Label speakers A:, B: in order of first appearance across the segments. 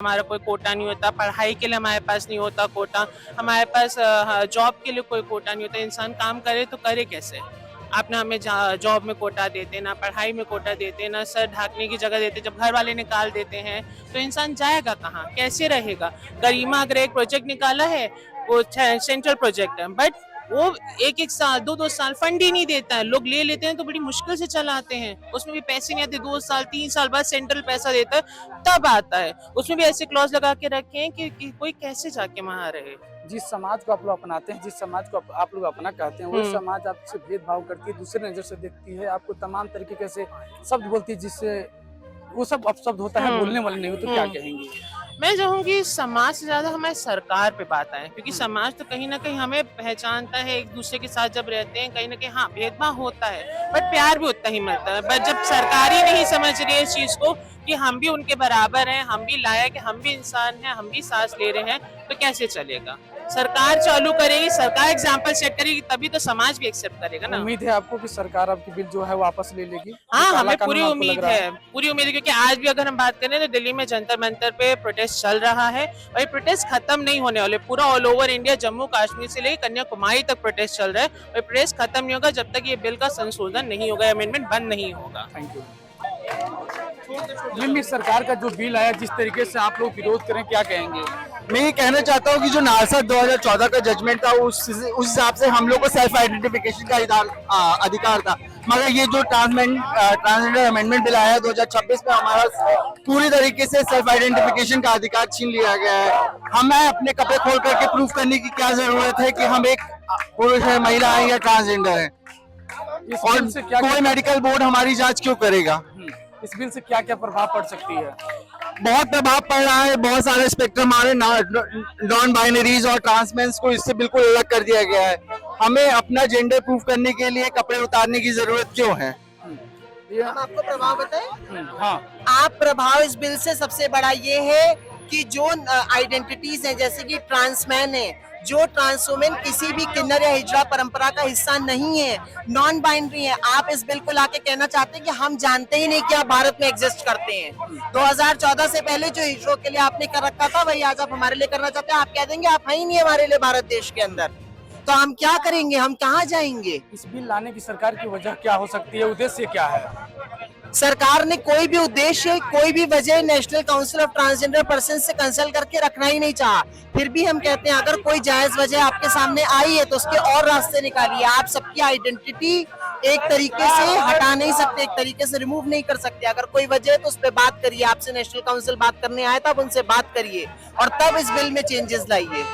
A: हमारा कोई कोटा नहीं होता, पढ़ाई के लिए हमारे पास नहीं होता कोटा, हमारे पास जॉब के लिए कोई कोटा नहीं होता। इंसान काम करे तो करे कैसे? आपने हमें जॉब में कोटा देते, ना पढ़ाई में कोटा देते, ना सर ढाकने की जगह देते, जब घर वाले निकाल देते हैं तो इंसान जाएगा कहाँ, कैसे रहेगा? गरिमा अगर एक प्रोजेक्ट निकाला है, वो सेंट्रल प्रोजेक्ट है, बट वो एक एक साल 2-2 साल फंड ही नहीं देता है। लोग ले लेते हैं तो बड़ी मुश्किल से चलाते हैं, उसमें भी पैसे नहीं आते। 2 साल 3 साल बाद सेंट्रल पैसा देता है तब आता है। उसमें भी ऐसे क्लॉज लगा के रखे हैं कि कोई कैसे जाके वहां रहे।
B: जिस समाज को आप लोग अपनाते हैं, जिस समाज को आप लोग अपना कहते हैं, वो समाज आपसे भेदभाव करती है, दूसरे नजर से देखती है, आपको तमाम तरीके से शब्द बोलती है, जिससे वो सब अपशब्द होता है, बोलने वाले नहीं हो, तो क्या कहेंगे?
A: मैं चाहूंगी समाज से ज्यादा हमारे सरकार पे बात आए, क्योंकि समाज तो कहीं ना कहीं हमें पहचानता है। एक दूसरे के साथ जब रहते हैं कहीं ना कहीं हाँ भेदभाव होता है, बट प्यार भी उतना ही मिलता है। बट जब सरकार ही नहीं समझ रही है इस चीज को कि हम भी उनके बराबर हैं, हम भी लायक हैं, हम भी इंसान हैं, हम भी सांस ले रहे हैं, तो कैसे चलेगा? सरकार चालू करेगी, सरकार एग्जाम्पल सेट करेगी, तभी तो समाज भी एक्सेप्ट करेगा ना।
B: उम्मीद है आपको कि सरकार आपकी बिल जो है वापस ले लेगी?
A: हाँ, हमें पूरी उम्मीद है, पूरी उम्मीद है, क्योंकि आज भी अगर हम बात करें तो दिल्ली में जंतर मंतर पे प्रोटेस्ट चल रहा है और ये प्रोटेस्ट खत्म नहीं होने वाले। पूरा all over India, Jammu Kashmir से लेकर कन्याकुमारी तक प्रोटेस्ट चल रहा है और ये प्रोटेस्ट खत्म नहीं होगा जब तक ये बिल का संशोधन नहीं होगा, अमेंडमेंट बंद नहीं होगा।
B: Thank you. दिल्ली सरकार का जो बिल आया, जिस तरीके से आप लोग विरोध करें, क्या कहेंगे?
C: मैं ये कहना चाहता हूँ कि जो नालसा 2014 का जजमेंट था उस हिसाब से हम लोग को सेल्फ आइडेंटिफिकेशन का अधिकार था, मगर ये जो ट्रांसजेंडर अमेंडमेंट बिल आया है 2026 में, हमारा पूरी तरीके से सेल्फ आइडेंटिफिकेशन का अधिकार छीन लिया गया है। हमें अपने कपड़े खोल करके प्रूफ करने की क्या जरूरत है कि हम एक पुरुष है, महिला है या ट्रांसजेंडर है, और कोई मेडिकल बोर्ड हमारी जांच क्यों करेगा?
B: इस बिल से क्या क्या प्रभाव पड़ सकती है?
C: बहुत प्रभाव पड़ रहा है। बहुत सारे स्पेक्ट्रम हमारे नॉन बाइनरीज और ट्रांसमेंस को इससे बिल्कुल अलग कर दिया गया है। हमें अपना जेंडर प्रूफ करने के लिए कपड़े उतारने की जरूरत क्यों है?
D: हम आपको प्रभाव बताएं?
B: हाँ,
D: आप प्रभाव इस बिल से सबसे बड़ा ये है कि जो आइडेंटिटीज हैं, जैसे कि ट्रांसमैन है, जो ट्रांस वुमेन किसी भी किन्नर या हिजड़ा परंपरा का हिस्सा नहीं है, नॉन बाइनरी है, आप इस बिल को लाके कहना चाहते हैं कि हम जानते ही नहीं कि आप भारत में एग्जिस्ट करते हैं। 2014 से पहले जो हिजड़ों के लिए आपने कर रखा था, वही आज आप हमारे लिए करना चाहते हैं। आप कह देंगे आप है ही नहीं हमारे लिए भारत देश के अंदर, तो हम क्या करेंगे, हम कहाँ जाएंगे?
B: इस बिल लाने की सरकार की वजह क्या हो सकती है, उद्देश्य क्या है?
D: सरकार ने कोई भी उद्देश्य, कोई भी वजह national council of transgender person से कंसल्ट करके रखना ही नहीं चाहा। फिर भी हम कहते हैं अगर कोई जायज वजह आपके सामने आई है तो उसके और रास्ते निकालिए। आप सबकी आइडेंटिटी एक तरीके से हटा नहीं सकते, एक तरीके से रिमूव नहीं कर सकते। अगर कोई वजह है तो उस पर बात करिए। आपसे नेशनल काउंसिल बात करने आया था, अब उनसे बात करिए और तब इस बिल में चेंजेस लाइए।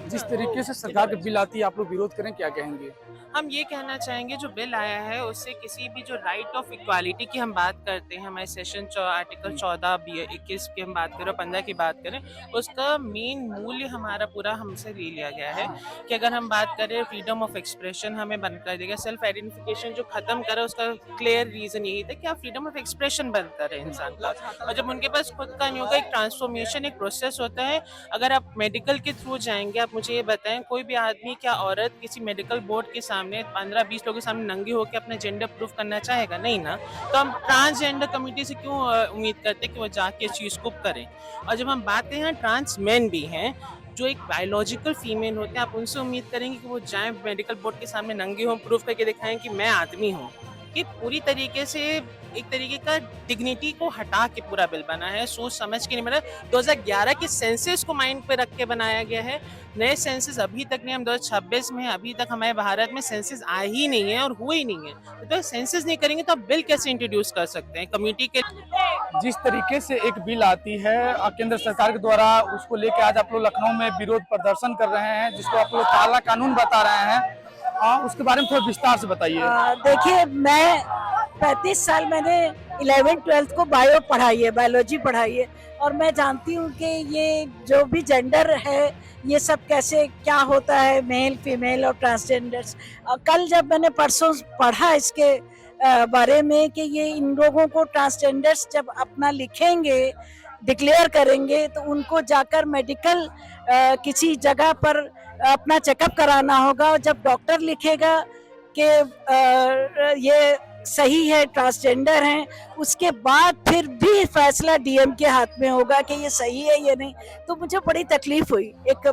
B: जिस तरीके से सरकार की बिल आती है, आप लोग विरोध करें, क्या कहेंगे?
A: हम ये कहना चाहेंगे जो बिल आया है उससे किसी भी जो राइट ऑफ इक्वालिटी की हम बात करते हैं, हमारे सेशन आर्टिकल 14, 21 की हम बात करें, 15 की बात करें, उसका मेन मूल्य हमारा पूरा हमसे ले लिया गया है कि अगर हम बात करें फ्रीडम ऑफ एक्सप्रेशन हमें बंद कर देगा। सेल्फ आइडेंटिफिकेशन जो खत्म करे उसका क्लियर रीजन यही था कि आप फ्रीडम ऑफ एक्सप्रेशन बंद करें इंसान का, और जब उनके पास खुद का नहीं होगा, एक ट्रांसफॉर्मेशन, एक प्रोसेस होता है। अगर आप मेडिकल के थ्रू जाएंगे, आप मुझे ये बताएं कोई भी आदमी क्या औरत किसी मेडिकल बोर्ड के सामने 15-20 लोगों के सामने नंगे होकर अपना जेंडर प्रूफ करना चाहेगा? नहीं ना। तो हम ट्रांसजेंडर कम्युनिटी से क्यों उम्मीद करते हैं कि वो जाके इस चीज को करें? और जब हम बात करें, यहाँ ट्रांस मैन भी हैं जो एक बायोलॉजिकल फीमेल होते हैं, आप उनसे उम्मीद करेंगे कि वो जाएं मेडिकल बोर्ड के सामने नंगे हों, प्रूफ करके दिखाएं कि मैं आदमी हूँ? कि पूरी तरीके से एक तरीके का डिग्निटी को हटा के पूरा बिल बना है, सोच समझ के नहीं बना। 2011 के सेंसस को माइंड पे रख के बनाया गया है। नए सेंसस अभी तक नहीं, हम 2026 में, अभी तक हमारे भारत में सेंसस आए ही नहीं है और हुए ही नहीं है। तो सेंसस नहीं करेंगे तो आप बिल कैसे इंट्रोड्यूस कर सकते हैं कम्युनिटी के?
B: जिस तरीके से एक बिल आती है केंद्र सरकार के द्वारा, उसको लेकर आज आप लोग लखनऊ में विरोध प्रदर्शन कर रहे हैं, जिसको आप लोग काला कानून बता रहे हैं, उसके बारे में थोड़ा विस्तार से बताइए।
E: देखिए, मैं 35 साल मैंने 11th-12th को बायो पढ़ाई है, बायोलॉजी पढ़ाई है, और मैं जानती हूँ कि ये जो भी जेंडर है, ये सब कैसे क्या होता है, मेल, फीमेल और ट्रांसजेंडर्स। कल जब मैंने परसों पढ़ा इसके बारे में कि ये इन लोगों को ट्रांसजेंडर्स जब अपना लिखेंगे, डिक्लेयर करेंगे, तो उनको जाकर मेडिकल किसी जगह पर अपना चेकअप कराना होगा, और जब डॉक्टर लिखेगा कि ये सही है, ट्रांसजेंडर हैं, उसके बाद फिर भी फैसला डीएम के हाथ में होगा कि ये सही है या नहीं। तो मुझे बड़ी तकलीफ हुई एक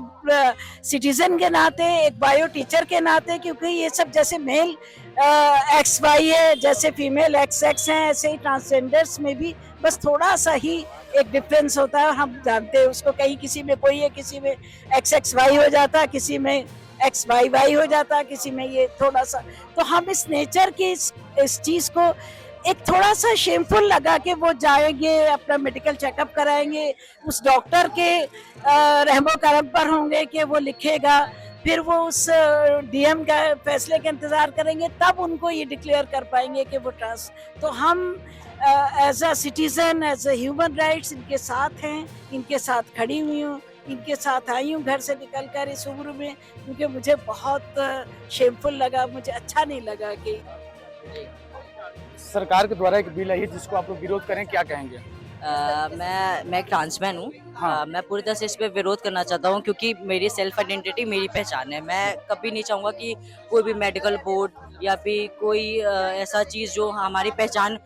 E: सिटीजन के नाते, एक बायो टीचर के नाते, क्योंकि ये सब जैसे मेल एक्स वाई है, जैसे फीमेल एक्स एक्स हैं, ऐसे ही ट्रांसजेंडर्स में भी बस थोड़ा सा ही एक डिफरेंस होता है। हम जानते हैं उसको, कहीं किसी में कोई है, किसी में एक्स एक्स वाई हो जाता, किसी में एक्स वाई वाई हो जाता, किसी में ये थोड़ा सा। तो हम इस नेचर की इस चीज को एक थोड़ा सा शेमफुल लगा के वो जाएंगे, अपना मेडिकल चेकअप कराएंगे, उस डॉक्टर के रहमो करम पर होंगे कि वो लिखेगा, फिर वो उस डीएम का फैसले का इंतजार करेंगे, तब उनको ये डिक्लेयर कर पाएंगे कि वो ट्रांस। तो हम as a citizen, as a human rights इनके साथ हैं, इनके साथ खड़ी हुई हूँ, इनके साथ आई हूँ घर से निकल कर इस उम्र में, क्योंकि मुझे बहुत शेमफुल लगा, मुझे अच्छा नहीं लगा कि
B: सरकार के द्वारा एक बिल आई है जिसको आप लोग विरोध करें, क्या कहेंगे?
F: मैं एक ट्रांसमैन हूँ।
B: हाँ।
F: मैं पूरी तरह से इस पे विरोध करना चाहता हूँ, क्योंकि मेरी सेल्फ आइडेंटिटी मेरी पहचान है। मैं कभी नहीं चाहूँगा कि कोई भी मेडिकल बोर्ड या फिर कोई ऐसा चीज़ जो हमारी पहचान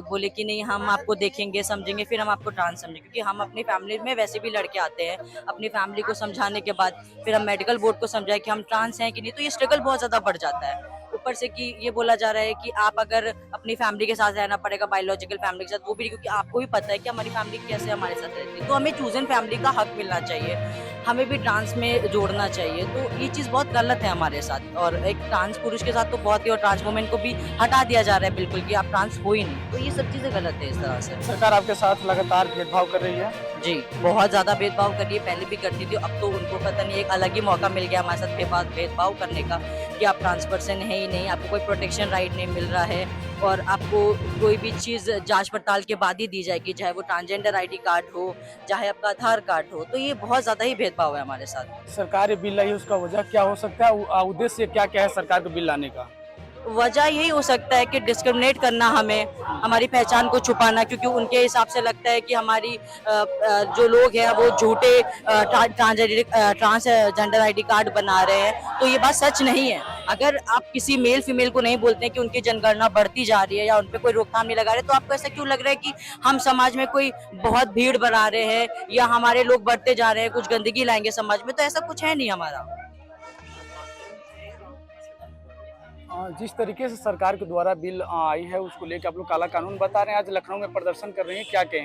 F: बोले कि नहीं हम आपको देखेंगे समझेंगे फिर हम आपको ट्रांस समझेंगे, क्योंकि हम अपनी फैमिली में वैसे भी लड़के आते हैं, अपनी फैमिली को समझाने के बाद फिर हम मेडिकल बोर्ड को समझाएं कि हम ट्रांस हैं कि नहीं, तो ये स्ट्रगल बहुत ज़्यादा बढ़ जाता है। ऊपर से कि ये बोला जा रहा है कि आप अगर अपनी फैमिली के साथ रहना पड़ेगा, बायोलॉजिकल फैमिली के साथ, वो भी क्योंकि आपको भी पता है कि हमारी फैमिली कैसे हमारे साथ रहती है। तो हमें चूजन फैमिली का हक मिलना चाहिए, हमें भी ट्रांस में जोड़ना चाहिए। तो ये चीज़ बहुत गलत है हमारे साथ, और एक ट्रांस पुरुष के साथ तो बहुत ही, और ट्रांस वुमेन को भी हटा दिया जा रहा है बिल्कुल कि आप ट्रांस हो ही नहीं। तो ये सब चीज़ें गलत है इस तरह से।
B: सरकार आपके साथ लगातार भेदभाव कर रही है।
F: जी, बहुत ज़्यादा भेदभाव कर रही है, पहले भी करती थी, अब तो उनको पता नहीं एक अलग ही मौका मिल गया हमारे साथ भेदभाव करने का, कि आप ट्रांस पर्सन है ही नहीं, आपको कोई प्रोटेक्शन राइट नहीं मिल रहा है, और आपको कोई भी चीज़ जांच पड़ताल के बाद ही दी जाएगी, चाहे वो ट्रांसजेंडर आईडी कार्ड हो, चाहे आपका आधार कार्ड हो। तो ये बहुत ज़्यादा ही भेदभाव है हमारे साथ।
B: सरकार ये बिल लाई है, उसका वजह क्या हो सकता है? उद्देश्य क्या क्या है सरकार को बिल लाने का?
F: वजह यही हो सकता है कि डिस्क्रिमिनेट करना, हमें हमारी पहचान को छुपाना, क्योंकि उनके हिसाब से लगता है कि हमारी जो लोग हैं वो झूठे ट्रांसजेंडर आईडी कार्ड बना रहे हैं। तो ये बात सच नहीं है। अगर आप किसी मेल फीमेल को नहीं बोलते हैं कि उनकी जनगणना बढ़ती जा रही है या उन पर कोई रोकथाम नहीं लगा रहे, तो आपको ऐसा क्यों लग रहा है कि हम समाज में कोई बहुत भीड़ बढ़ा रहे हैं या हमारे लोग बढ़ते जा रहे हैं, कुछ गंदगी लाएंगे समाज में? तो ऐसा कुछ है नहीं हमारा।
B: जिस तरीके से सरकार के द्वारा बिल आई है उसको लेकर आप लोग काला कानून बता रहे हैं, आज लखनऊ में प्रदर्शन कर रहे हैं, क्या कहेंगे?